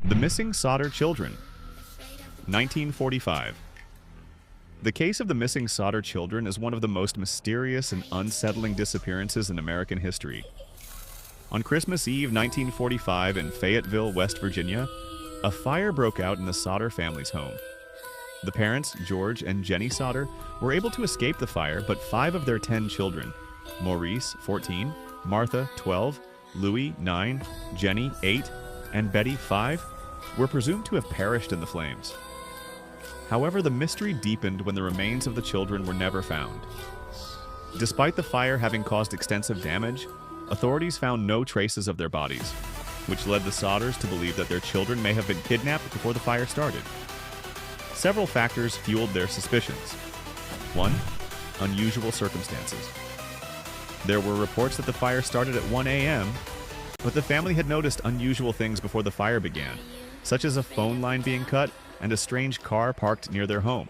The Missing Sodder Children, 1945. The case of the missing Sodder children is one of the most mysterious and unsettling disappearances in American history. On Christmas Eve 1945 in Fayetteville, West Virginia, a fire broke out in the Sodder family's home. The parents, George and Jennie Sodder, were able to escape the fire, but 5 of their 10 children, Maurice, 14, Martha, 12, Louis, 9, Jennie, 8, and Betty, 5, were presumed to have perished in the flames. However, the mystery deepened when the remains of the children were never found. Despite the fire having caused extensive damage, authorities found no traces of their bodies, which led the Sodders to believe that their children may have been kidnapped before the fire started. Several factors fueled their suspicions. 1. Unusual circumstances. There were reports that the fire started at 1 a.m., but the family had noticed unusual things before the fire began, such as a phone line being cut and a strange car parked near their home.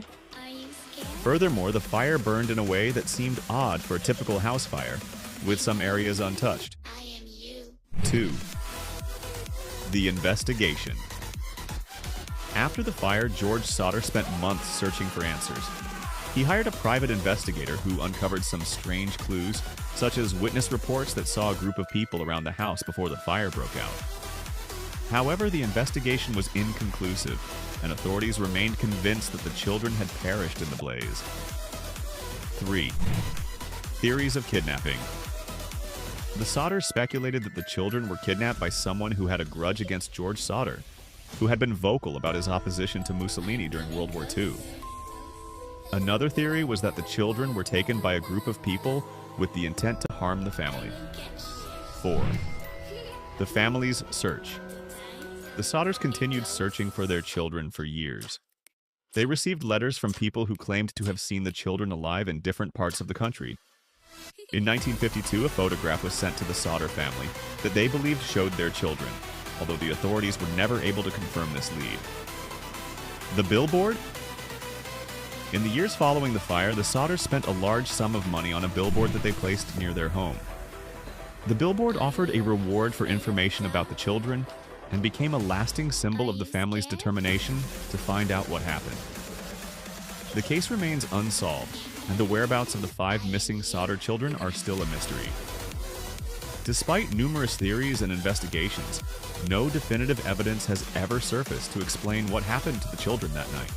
Furthermore, the fire burned in a way that seemed odd for a typical house fire, with some areas untouched. 2. The investigation. After the fire, George Sodder spent months searching for answers. He hired a private investigator who uncovered some strange clues, such as witness reports that saw a group of people around the house before the fire broke out. However, the investigation was inconclusive, and authorities remained convinced that the children had perished in the blaze. 3. Theories of kidnapping. The Sodders speculated that the children were kidnapped by someone who had a grudge against George Sodder, who had been vocal about his opposition to Mussolini during World War II. Another theory was that the children were taken by a group of people with the intent to harm the family. 4. The family's search. The Sodders continued searching for their children for years. They received letters from people who claimed to have seen the children alive in different parts of the country. In 1952, a photograph was sent to the Sodder family that they believed showed their children, although the authorities were never able to confirm this lead. The billboard? In the years following the fire, the Sodders spent a large sum of money on a billboard that they placed near their home. The billboard offered a reward for information about the children and became a lasting symbol of the family's determination to find out what happened. The case remains unsolved, and the whereabouts of the 5 missing Sodder children are still a mystery. Despite numerous theories and investigations, no definitive evidence has ever surfaced to explain what happened to the children that night.